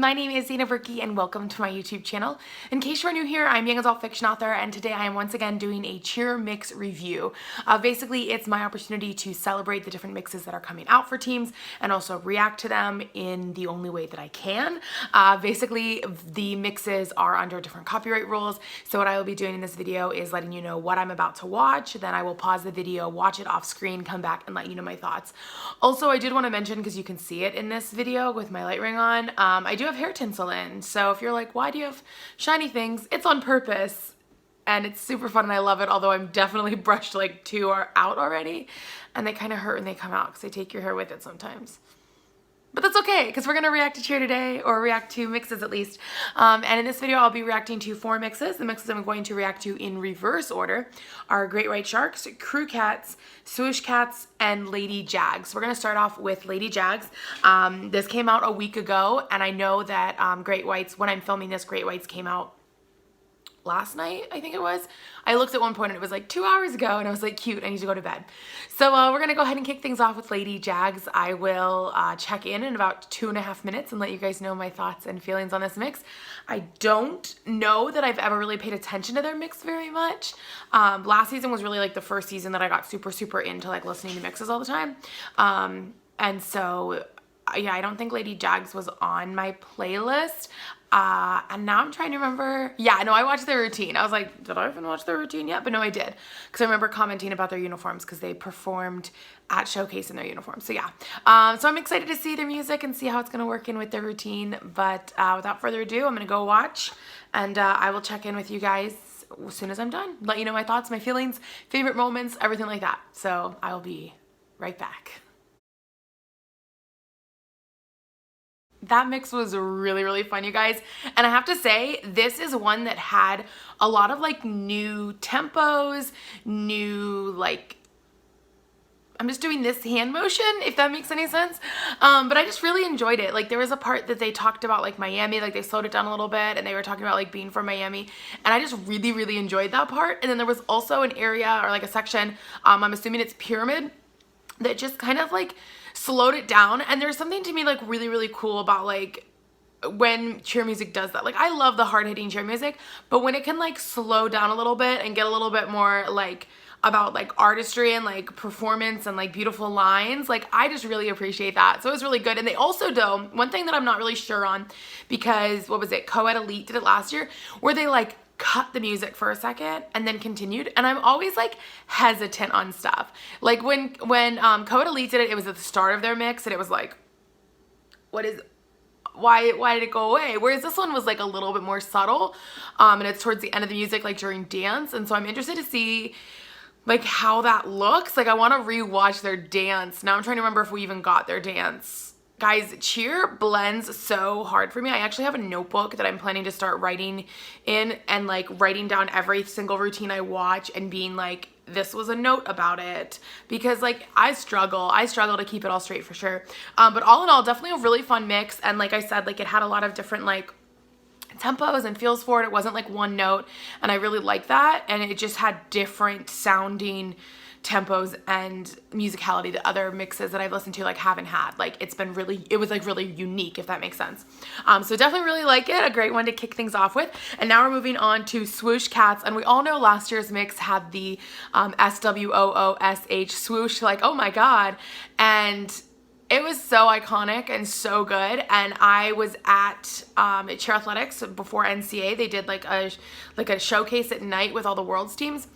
My name is Zena Berkey and welcome to my YouTube channel. In case you're new here, I'm young adult fiction author and today I am once again doing a cheer mix review. Basically, it's my opportunity to celebrate the different mixes that are coming out for teams and also react to them in the only way that I can. Basically, the mixes are under different copyright rules, so what I will be doing in this video is letting you know what I'm about to watch, then I will pause the video, watch it off screen, come back and let you know my thoughts. Also, I did want to mention, because you can see it in this video with my light ring on, I do have hair tinsel in, so if you're like, why do you have shiny things? It's on purpose, and it's super fun and I love it, although I'm definitely brushed like 2 are out already, and they kind of hurt when they come out because they take your hair with it sometimes. But that's okay, because we're going to react to cheer today, or react to mixes at least. And in this video, I'll be reacting to 4 mixes. The mixes I'm going to react to in reverse order are Great White Sharks, Crewcats, Swooshcats, and Lady Jags. We're going to start off with Lady Jags. This came out a week ago, and I know that Great Whites, when I'm filming this, Great Whites came out last night, I think it was. I looked at one point and it was like 2 hours ago and I was like, cute, I need to go to bed. So we're gonna go ahead and kick things off with Lady Jags. I will check in about 2.5 minutes and let you guys know my thoughts and feelings on this mix. I don't know that I've ever really paid attention to their mix very much. Last season was really like the first season that I got super into like listening to mixes all the time. And so yeah, I don't think Lady Jags was on my playlist. And now I'm trying to remember. Yeah, no, I watched their routine. I was like, did I even watch their routine yet? But no, I did. Because I remember commenting about their uniforms because they performed at Showcase in their uniforms. So yeah. So I'm excited to see their music and see how it's going to work in with their routine. But without further ado, I'm going to go watch. And I will check in with you guys as soon as I'm done. Let you know my thoughts, my feelings, favorite moments, everything like that. So I will be right back. That mix was really fun, you guys. And I have to say, this is one that had a lot of like new tempos, new like, I'm just doing this hand motion, if that makes any sense. But I just really enjoyed it. Like there was a part that they talked about like Miami, like they slowed it down a little bit and they were talking about like being from Miami. And I just really enjoyed that part. And then there was also an area or like a section, I'm assuming it's Pyramid, that just kind of like slowed it down. And there's something to me like really cool about like when cheer music does that. Like I love the hard-hitting cheer music, but when it can like slow down a little bit and get a little bit more like about like artistry and like performance and like beautiful lines, like I just really appreciate that. So it was really good. And they also do one thing that I'm not really sure on, because what was it, Co-Ed Elite did it last year, where they like cut the music for a second and then continued, and I'm always like hesitant on stuff. Like when Co-Ed Elite did it, it was at the start of their mix and it was like, why did it go away? Whereas this one was like a little bit more subtle, and it's towards the end of the music, like during dance. And so I'm interested to see like how that looks. Like I want to rewatch their dance. Now I'm trying to remember if we even got their dance. Guys, cheer blends so hard for me. I actually have a notebook that I'm planning to start writing in and like writing down every single routine I watch and being like, this was a note about it, because like I struggle to keep it all straight for sure. But all in all, definitely a really fun mix. And like I said, like it had a lot of different like tempos and feels for it. It wasn't like one note, and I really like that. And it just had different sounding tempos and musicality that other mixes that I've listened to like haven't had. Like it was like really unique, if that makes sense. So definitely really like it. A great one to kick things off with. And now we're moving on to Swooshcats, and we all know last year's mix had the SWOOSH swoosh, like oh my god, and it was so iconic and so good. And I was at Cheer Athletics before NCA. They did like a showcase at night with all the world's teams,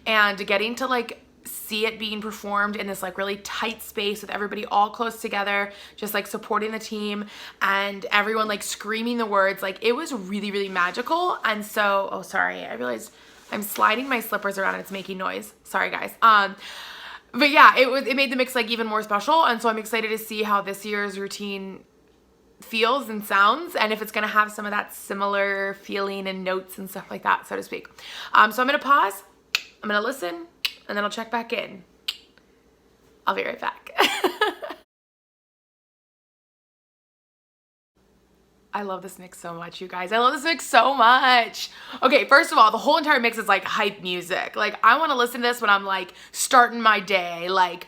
and getting to like see it being performed in this like really tight space with everybody all close together, just like supporting the team and everyone like screaming the words, like it was really magical. And so, oh sorry, I realized I'm sliding my slippers around and it's making noise. Sorry guys. But yeah, it made the mix like even more special. And so I'm excited to see how this year's routine feels and sounds, and if it's gonna have some of that similar feeling and notes and stuff like that, so to speak. So I'm gonna pause, I'm gonna listen, and then I'll check back in. I'll be right back. I love this mix so much, you guys. I love this mix so much. Okay, first of all, the whole entire mix is like hype music. Like I want to listen to this when I'm like starting my day. Like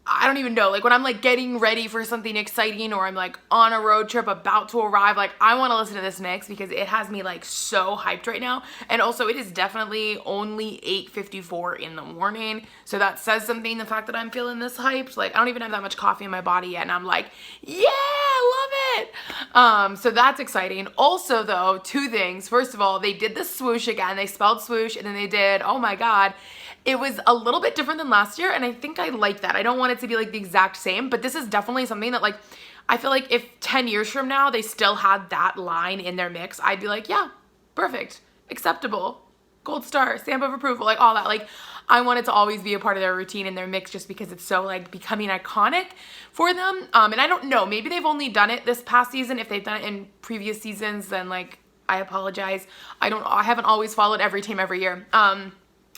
I don't even know, like when I'm like getting ready for something exciting or I'm like on a road trip about to arrive, like I want to listen to this mix because it has me like so hyped right now. And also it is definitely only 8:54 in the morning. So that says something, the fact that I'm feeling this hyped. Like I don't even have that much coffee in my body yet and I'm like, yeah, I love it. So that's exciting. Also though, two things. First of all, they did the swoosh again. They spelled swoosh and then they did, oh my God, it was a little bit different than last year, and I think I like that. I don't want it to be like the exact same, but this is definitely something that like, I feel like if 10 years from now they still had that line in their mix, I'd be like, yeah, perfect, acceptable, gold star, stamp of approval, like all that. Like I want it to always be a part of their routine and their mix just because it's so like becoming iconic for them. And I don't know, maybe they've only done it this past season. If they've done it in previous seasons, then like, I apologize. I haven't always followed every team every year.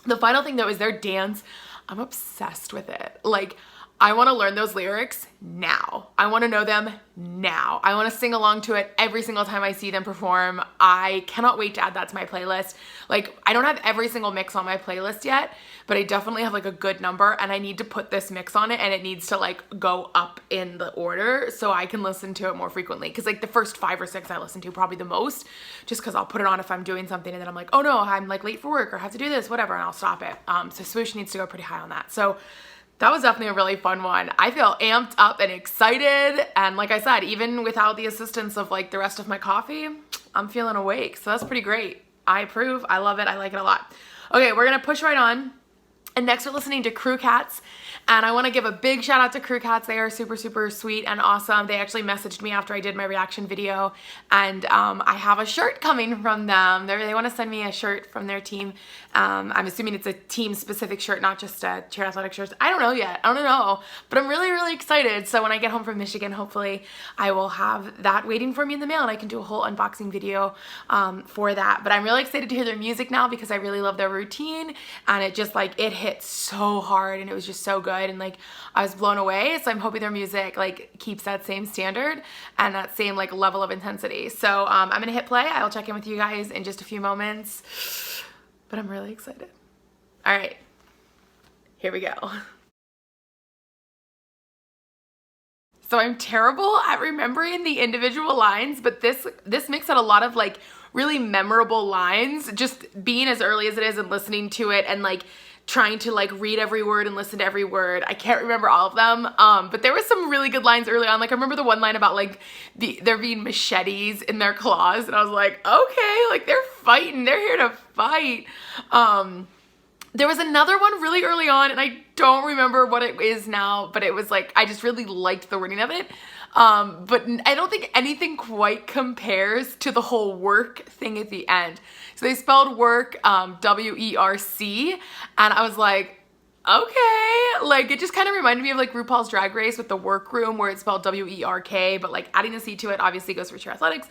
The final thing though is their dance. I'm obsessed with it. Like I want to learn those lyrics now. I want to know them now. I want to sing along to it every single time I see them perform. I cannot wait to add that to my playlist. Like I don't have every single mix on my playlist yet, but I definitely have like a good number and I need to put this mix on it and it needs to like go up in the order so I can listen to it more frequently. Cause like the first 5 or 6 I listen to probably the most just cause I'll put it on if I'm doing something and then I'm like, oh no, I'm like late for work or have to do this, whatever. And I'll stop it. So Swoosh needs to go pretty high on that. So that was definitely a really fun one. I feel amped up and excited. And like I said, even without the assistance of like the rest of my coffee, I'm feeling awake. So that's pretty great. I approve. I love it. I like it a lot. Okay, we're going to push right on. And next we're listening to Crewcats. And I want to give a big shout out to Crewcats. They are super, super sweet and awesome. They actually messaged me after I did my reaction video. And I have a shirt coming from them. They want to send me a shirt from their team. I'm assuming it's a team specific shirt, not just a cheer athletic shirt. I don't know yet. I don't know. But I'm really, really excited. So when I get home from Michigan, hopefully I will have that waiting for me in the mail and I can do a whole unboxing video for that. But I'm really excited to hear their music now because I really love their routine. And it just like, it hit so hard and it was just so good. And like I was blown away. So I'm hoping their music like keeps that same standard and that same like level of intensity. So I'm gonna hit play. I'll check in with you guys in just a few moments, but I'm really excited. All right, here we go. So I'm terrible at remembering the individual lines, but this mix had a lot of like really memorable lines, just being as early as it is and listening to it and like trying to like read every word and listen to every word. I can't remember all of them, but there was some really good lines early on. Like I remember the one line about like there being machetes in their claws and I was like, okay, like they're fighting, they're here to fight. There was another one really early on and I don't remember what it is now, but it was like, I just really liked the wording of it. But I don't think anything quite compares to the whole work thing at the end. So they spelled work, W-E-R-C, and I was like, okay, like it just kind of reminded me of like RuPaul's Drag Race with the workroom where it's spelled W-E-R-K, but like adding a C to it obviously goes for cheer athletics.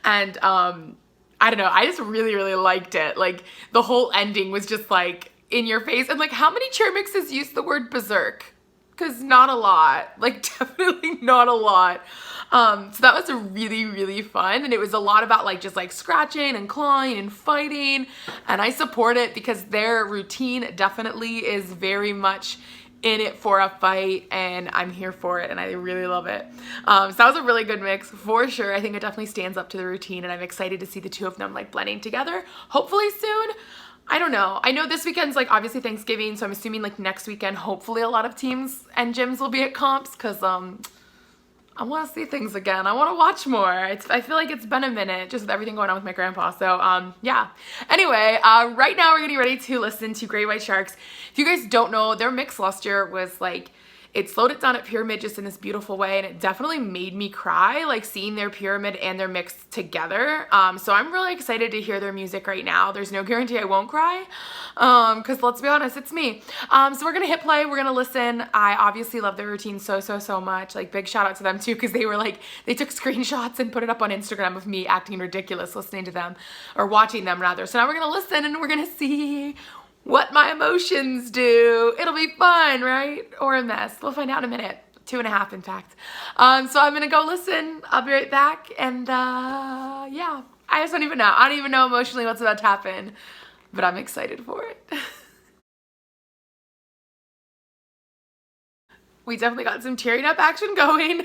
And, I don't know, I just really, really liked it. Like the whole ending was just like in your face. And like how many cheer mixes use the word berserk? Because not a lot, like definitely not a lot. So that was really, really fun. And it was a lot about like just like scratching and clawing and fighting. And I support it because their routine definitely is very much in it for a fight and I'm here for it and I really love it. So that was a really good mix for sure. I think it definitely stands up to the routine and I'm excited to see the two of them like blending together, hopefully soon. I don't know. I know this weekend's like obviously Thanksgiving, so I'm assuming like next weekend, hopefully a lot of teams and gyms will be at comps because I want to see things again. I want to watch more. I feel like it's been a minute just with everything going on with my grandpa. So yeah. Anyway, right now we're getting ready to listen to Great White Sharks. If you guys don't know, their mix last year was like, it slowed it down at Pyramid just in this beautiful way and it definitely made me cry, like seeing their Pyramid and their mix together. So I'm really excited to hear their music right now. There's no guarantee I won't cry because let's be honest, it's me. So we're gonna hit play, we're gonna listen. I obviously love their routine so much. Like big shout out to them too because they were like, they took screenshots and put it up on Instagram of me acting ridiculous listening to them or watching them rather. So now we're gonna listen and we're gonna see what my emotions do. It'll be fun, right? Or a mess. We'll find out in a minute. 2.5 in fact. So I'm gonna go listen. I'll be right back. And yeah, I just don't even know. I don't even know emotionally what's about to happen, but I'm excited for it. We definitely got some tearing up action going.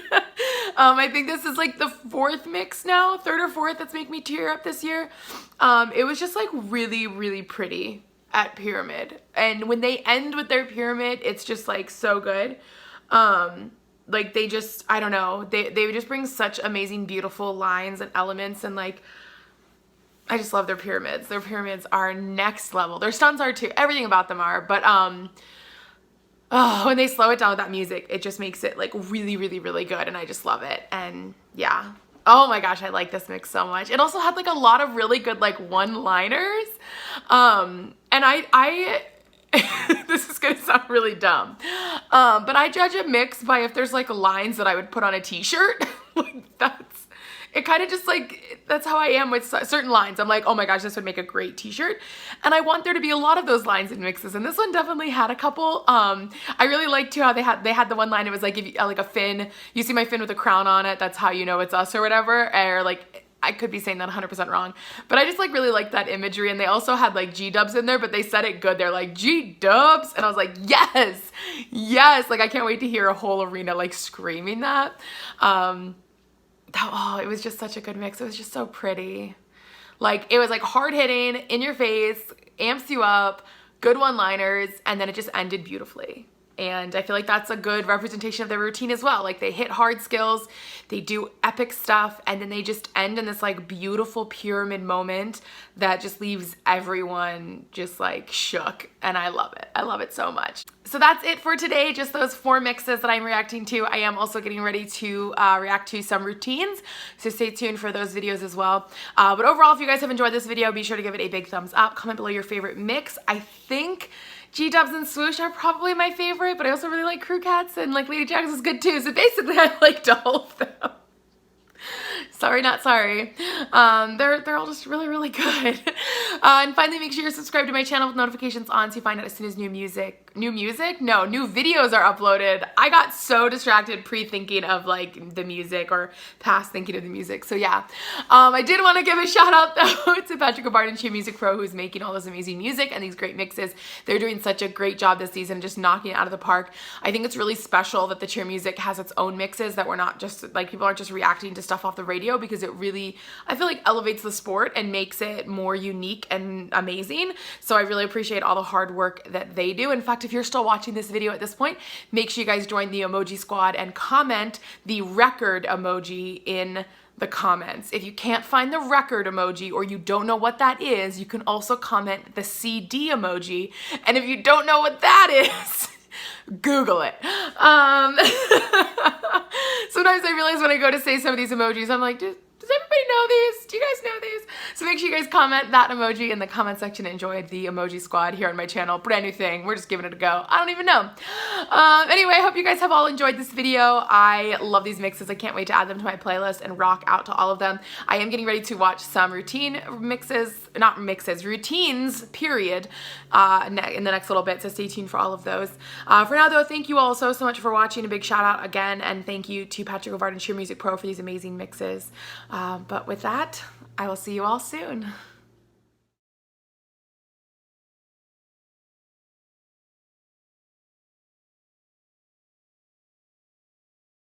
I think this is like the fourth mix now, third or fourth that's making me tear up this year. It was just like really, really pretty at Pyramid. And when they end with their Pyramid, it's just like so good. Like they just, I don't know, they just bring such amazing, beautiful lines and elements, and like, I just love their pyramids. Their pyramids are next level. Their stunts are too. Everything about them are, but oh, when they slow it down with that music, it just makes it like really, really, really good, and I just love it. And yeah, oh my gosh, I like this mix so much. It also had like a lot of really good like one-liners, and I this is gonna sound really dumb, but I judge a mix by if there's like lines that I would put on a t-shirt. Like it kind of just like, that's how I am with certain lines. I'm like, oh my gosh, this would make a great t-shirt. And I want there to be a lot of those lines in mixes. And this one definitely had a couple. I really liked too how they had the one line. It was like, if you, like a fin, you see my fin with a crown on it, that's how you know it's us or whatever. Or like, I could be saying that 100% wrong, but I just like really liked that imagery. And they also had like G-dubs in there, but they said it good. They're like, G-dubs. And I was like, yes, yes. Like, I can't wait to hear a whole arena like screaming that. Oh, it was just such a good mix. It was just so pretty. Like, it was like hard hitting, in your face, amps you up, good one-liners, and then it just ended beautifully. And I feel like that's a good representation of their routine as well. Like, they hit hard skills, they do epic stuff, and then they just end in this like beautiful pyramid moment that just leaves everyone just like shook. And I love it. I love it so much. So that's it for today. Just those 4 mixes that I'm reacting to. I am also getting ready to react to some routines, so stay tuned for those videos as well. But overall, if you guys have enjoyed this video, be sure to give it a big thumbs up. Comment below your favorite mix. I think G-dubs and Swoosh are probably my favorite, but I also really like Crewcats, and like Lady Jags is good too. So basically, I liked all of them. Sorry, not sorry. They're all just really, really good. And finally, make sure you're subscribed to my channel with notifications on so you find out as soon as new videos are uploaded. I got so distracted pre-thinking of like the music or past thinking of the music. So yeah, I did want to give a shout out though to Patrick Gabard and Cheer Music Pro, who's making all this amazing music and these great mixes. They're doing such a great job this season, just knocking it out of the park. I think it's really special that the Cheer Music has its own mixes, that we're not just like, people aren't just reacting to stuff off the radio, because it really, I feel like, elevates the sport and makes it more unique and amazing. So I really appreciate all the hard work that they do. In fact, if you're still watching this video at this point, make sure you guys join the emoji squad and comment the record emoji in the comments. If you can't find the record emoji, or you don't know what that is, you can also comment the CD emoji. And if you don't know what that is, Google it. Sometimes I realize when I go to say some of these emojis, I'm like, does everybody know these? Do you guys know these? So make sure you guys comment that emoji in the comment section. Enjoy the emoji squad here on my channel. Brand new thing. We're just giving it a go. I don't even know. Anyway, I hope you guys have all enjoyed this video. I love these mixes. I can't wait to add them to my playlist and rock out to all of them. I am getting ready to watch some routines, period, in the next little bit. So stay tuned for all of those. For now though, thank you all so much for watching. A big shout out again, and thank you to Patrick Gabard and Cheer Music Pro for these amazing mixes. But with that, I will see you all soon.